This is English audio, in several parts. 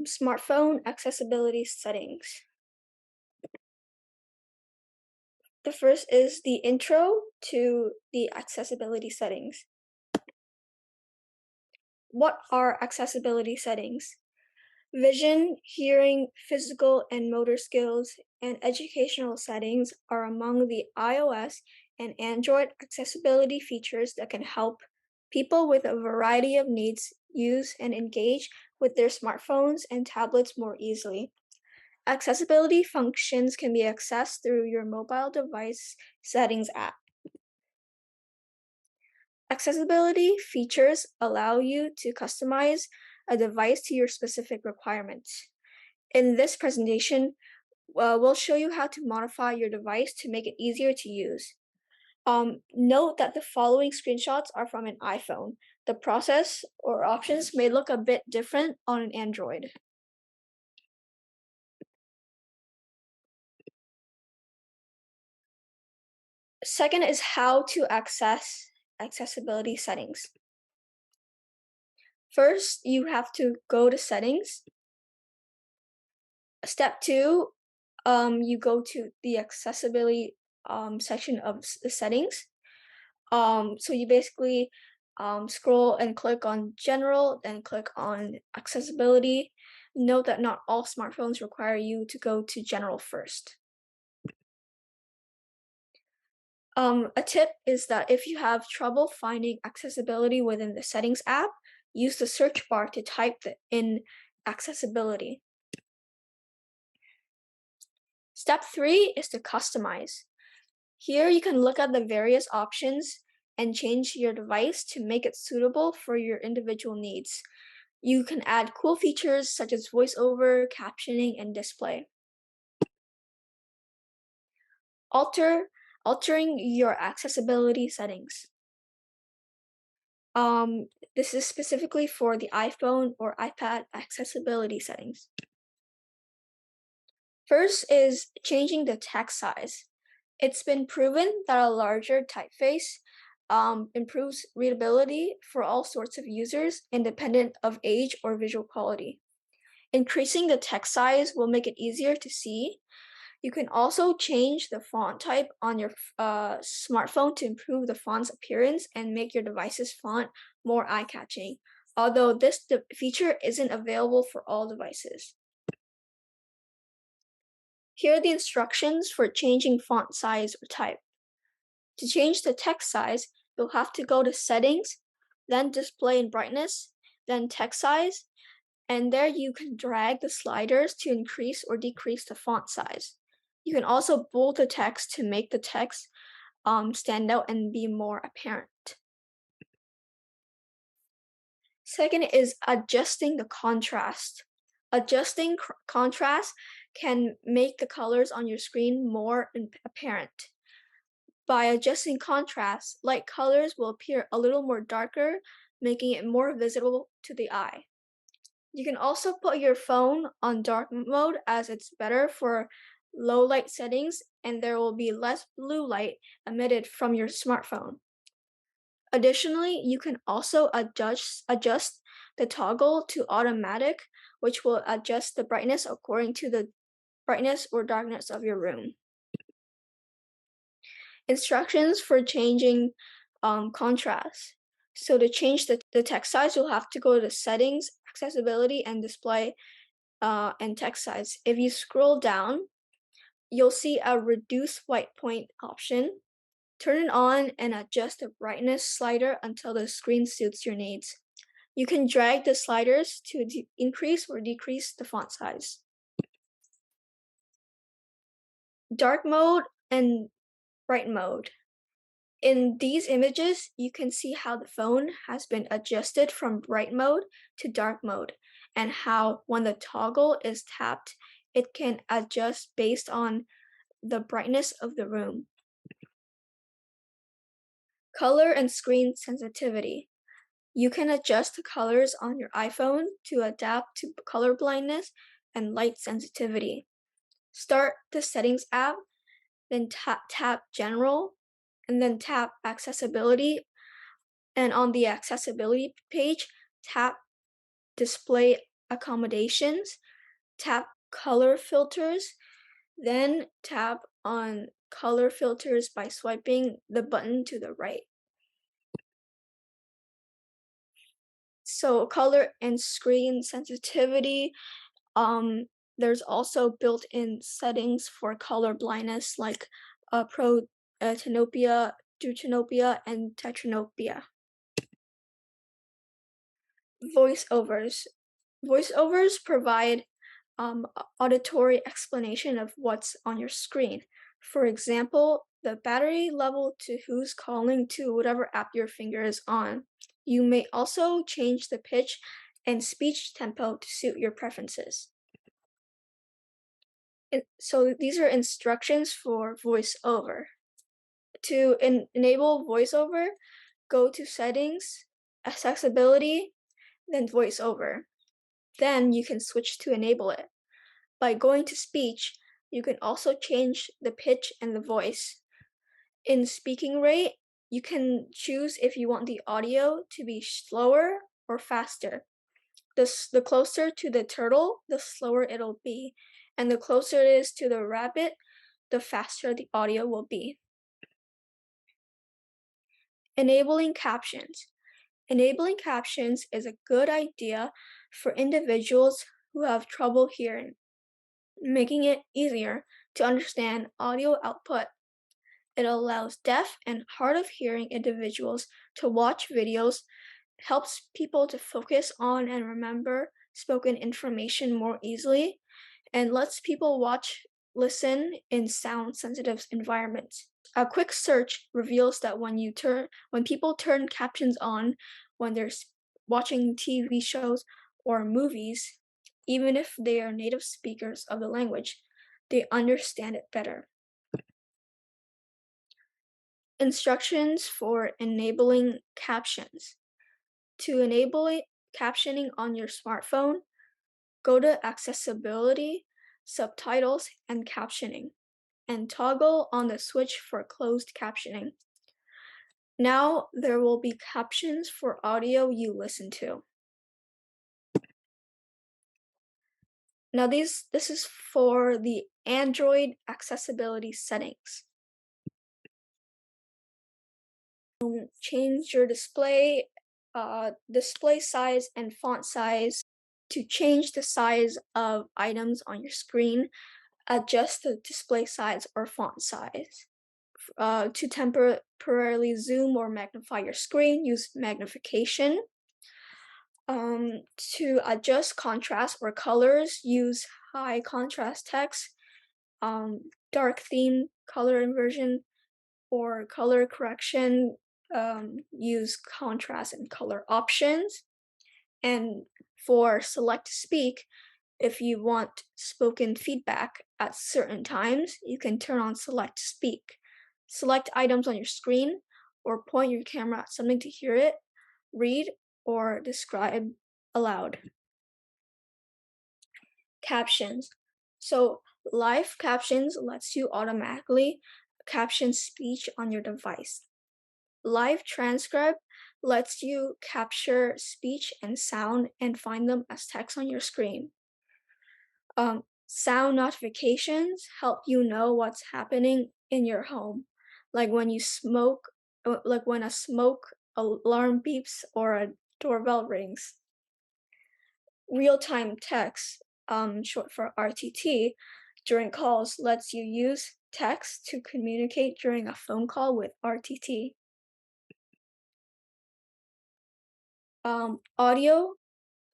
Smartphone accessibility settings. The first is the intro to the accessibility settings. What are accessibility settings? Vision, hearing, physical and motor skills, and educational settings are among the iOS and Android accessibility features that can help people with a variety of needs use and engage with their smartphones and tablets more easily. Accessibility functions can be accessed through your mobile device settings app. Accessibility features allow you to customize a device to your specific requirements. In this presentation, we'll show you how to modify your device to make it easier to use. Note that the following screenshots are from an iPhone. The process or options may look a bit different on an Android. Second is how to access accessibility settings. First, you have to go to settings. Step 2, you go to the accessibility section of the settings. So you basically scroll and click on general, then click on accessibility. Note that not all smartphones require you to go to general first. A tip is that if you have trouble finding accessibility within the settings app, use the search bar to type in accessibility. Step 3 is to customize. Here you can look at the various options and change your device to make it suitable for your individual needs. You can add cool features such as voiceover, captioning, and display. Altering your accessibility settings. This is specifically for the iPhone or iPad accessibility settings. First is changing the text size. It's been proven that a larger typeface improves readability for all sorts of users, independent of age or visual quality. Increasing the text size will make it easier to see. You can also change the font type on your smartphone to improve the font's appearance and make your device's font more eye-catching, although this feature isn't available for all devices. Here are the instructions for changing font size or type. To change the text size, you'll have to go to Settings, then Display and Brightness, then Text Size, and there you can drag the sliders to increase or decrease the font size. You can also bold the text to make the text stand out and be more apparent. Second is adjusting the contrast. Adjusting contrast can make the colors on your screen more apparent. By adjusting contrast, light colors will appear a little more darker, making it more visible to the eye. You can also put your phone on dark mode as it's better for low light settings and there will be less blue light emitted from your smartphone. Additionally, you can also adjust the toggle to automatic, which will adjust the brightness according to the brightness or darkness of your room. Instructions for changing contrast. So to change the text size, you'll have to go to Settings, Accessibility, and Display and Text Size. If you scroll down, you'll see a Reduce White Point option. Turn it on and adjust the brightness slider until the screen suits your needs. You can drag the sliders to increase or decrease the font size. Dark mode and bright mode. In these images, you can see how the phone has been adjusted from bright mode to dark mode, and how when the toggle is tapped, it can adjust based on the brightness of the room. Color and screen sensitivity. You can adjust the colors on your iPhone to adapt to color blindness and light sensitivity. Start the Settings app, then tap General, and then tap accessibility. And on the accessibility page, tap display accommodations, tap color filters, then tap on color filters by swiping the button to the right. So color and screen sensitivity, um, there's also built-in settings for color blindness like protanopia, deuteranopia, and tetranopia. Voiceovers. Voiceovers provide auditory explanation of what's on your screen. For example, the battery level to who's calling to whatever app your finger is on. You may also change the pitch and speech tempo to suit your preferences. So these are instructions for voiceover. To enable voiceover, go to settings, accessibility, then voiceover. Then you can switch to enable it. By going to speech, you can also change the pitch and the voice. In speaking rate, you can choose if you want the audio to be slower or faster. The closer to the turtle, the slower it'll be, and the closer it is to the rabbit, the faster the audio will be. Enabling captions. Enabling captions is a good idea for individuals who have trouble hearing, making it easier to understand audio output. It allows deaf and hard of hearing individuals to watch videos, helps people to focus on and remember spoken information more easily, and lets people listen in sound sensitive environments. A quick search reveals that when people turn captions on when they're watching TV shows or movies, even if they are native speakers of the language, they understand it better. Instructions for enabling captions. To enable captioning on your smartphone, go to Accessibility, Subtitles, and Captioning, and toggle on the switch for closed captioning. Now there will be captions for audio you listen to. Now this is for the Android accessibility settings. Change your display size and font size. To change the size of items on your screen, adjust the display size or font size. To temporarily zoom or magnify your screen, use magnification. To adjust contrast or colors, use high contrast text, dark theme color inversion, or color correction, use contrast and color options. And for select to speak, if you want spoken feedback at certain times, you can turn on select to speak. Select items on your screen or point your camera at something to hear it, read, or describe aloud. Captions. So live captions lets you automatically caption speech on your device. Live transcribe lets you capture speech and sound and find them as text on your screen. Sound notifications help you know what's happening in your home, like when you smoke, like when a smoke alarm beeps or a doorbell rings. Real-time text, short for RTT, during calls lets you use text to communicate during a phone call with RTT. Audio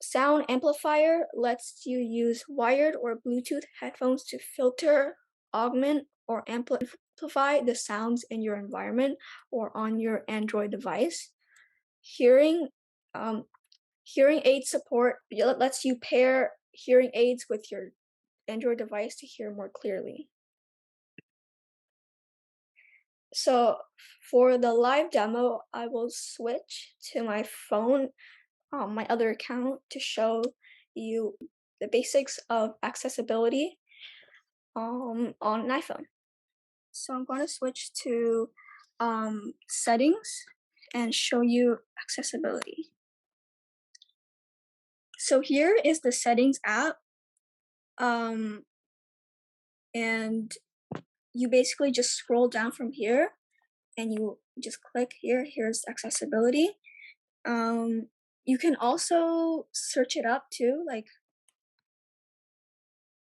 sound amplifier lets you use wired or Bluetooth headphones to filter, augment, or amplify the sounds in your environment or on your Android device. Hearing hearing aid support lets you pair hearing aids with your Android device to hear more clearly. So for the live demo, I will switch to my phone, my other account, to show you the basics of accessibility on an iPhone. So I'm going to switch to settings and show you accessibility. So here is the settings app. And you basically just scroll down from here and you just click here. Here's accessibility. You can also search it up too, like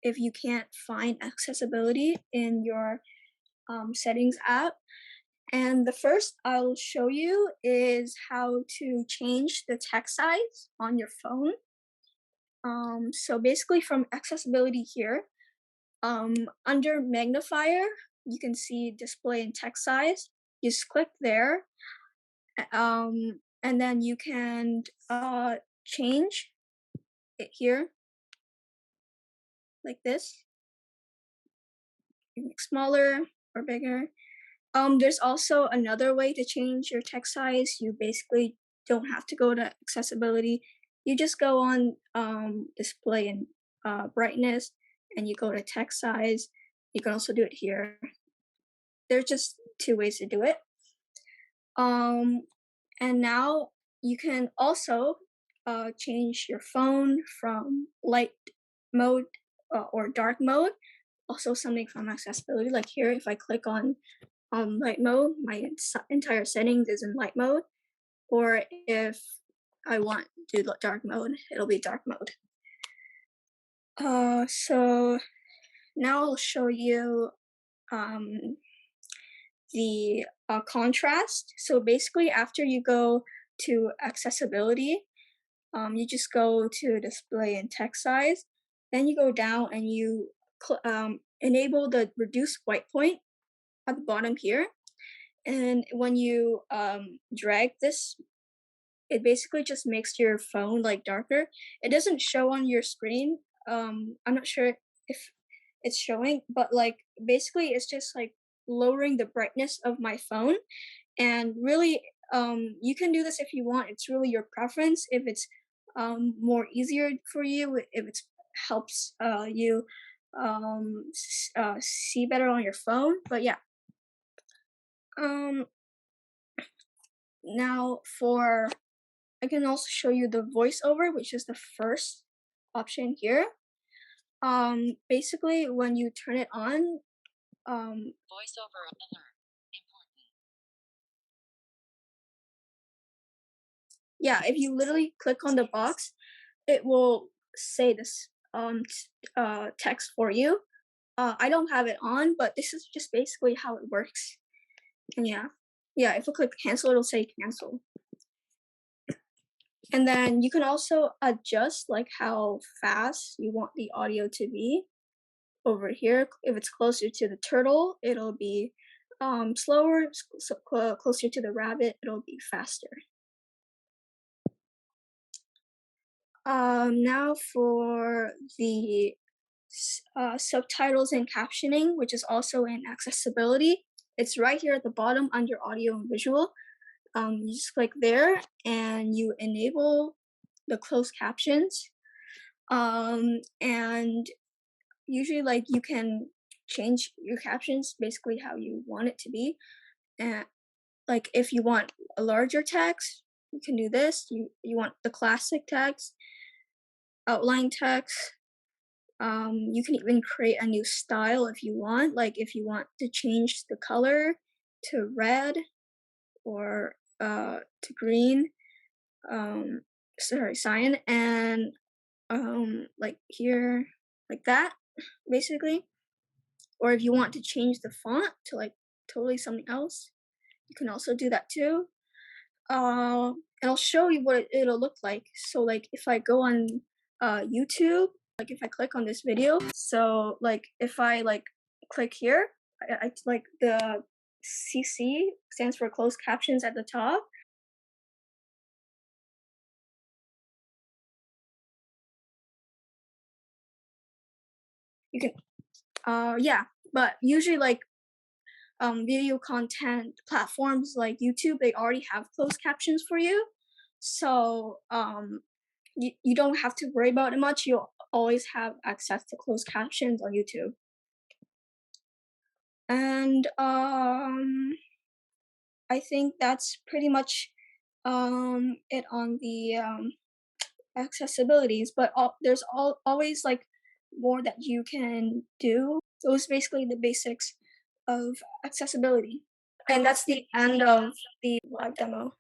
if you can't find accessibility in your settings app. And the first I'll show you is how to change the text size on your phone. So basically from accessibility here, under magnifier, you can see display and text size. Just click there, and then you can change it here like this, make smaller or bigger. There's also another way to change your text size. You basically don't have to go to accessibility. You just go on display and brightness, and you go to text size. You can also do it here. There's just two ways to do it. And now you can also change your phone from light mode or dark mode. Also something from accessibility, like here, if I click on light mode, my entire settings is in light mode. Or if I want to do dark mode, it'll be dark mode. So now I'll show you the contrast. So basically, after you go to accessibility, you just go to display and text size. Then you go down and you enable the reduce white point at the bottom here. And when you drag this, it basically just makes your phone like darker. It doesn't show on your screen. I'm not sure if it's showing, but like basically it's just like lowering the brightness of my phone. And really, you can do this if you want. It's really your preference. If it's more easier for you, if it helps you see better on your phone. But yeah. Now for I can also show you the voiceover, which is the first option here. Basically, when you turn it on, voiceover alert, important. Yeah, if you literally click on the box, it will say this text for you. I don't have it on, but this is just basically how it works. And yeah, if I click cancel, it'll say cancel. And then you can also adjust like how fast you want the audio to be. Over here, if it's closer to the turtle, it'll be slower. So closer to the rabbit, it'll be faster. Now for the subtitles and captioning, which is also in accessibility. It's right here at the bottom under audio and visual. You just click there and you enable the closed captions. And usually like you can change your captions basically how you want it to be. And like if you want a larger text, you can do this. You want the classic text, outline text. You can even create a new style if you want. Like if you want to change the color to red or to green, cyan, and like here, like that, basically. Or if you want to change the font to like totally something else, you can also do that too. And I'll show you what it'll look like. So like if I go on YouTube, like if I click on this video, so like if I like click here, I like the CC stands for closed captions at the top. You can yeah, but usually like video content platforms like YouTube, they already have closed captions for you. So you don't have to worry about it much. You'll always have access to closed captions on YouTube. And I think that's pretty much it on the accessibilities, but there's always like more that you can do. So it's basically the basics of accessibility. And that's the end of the live demo.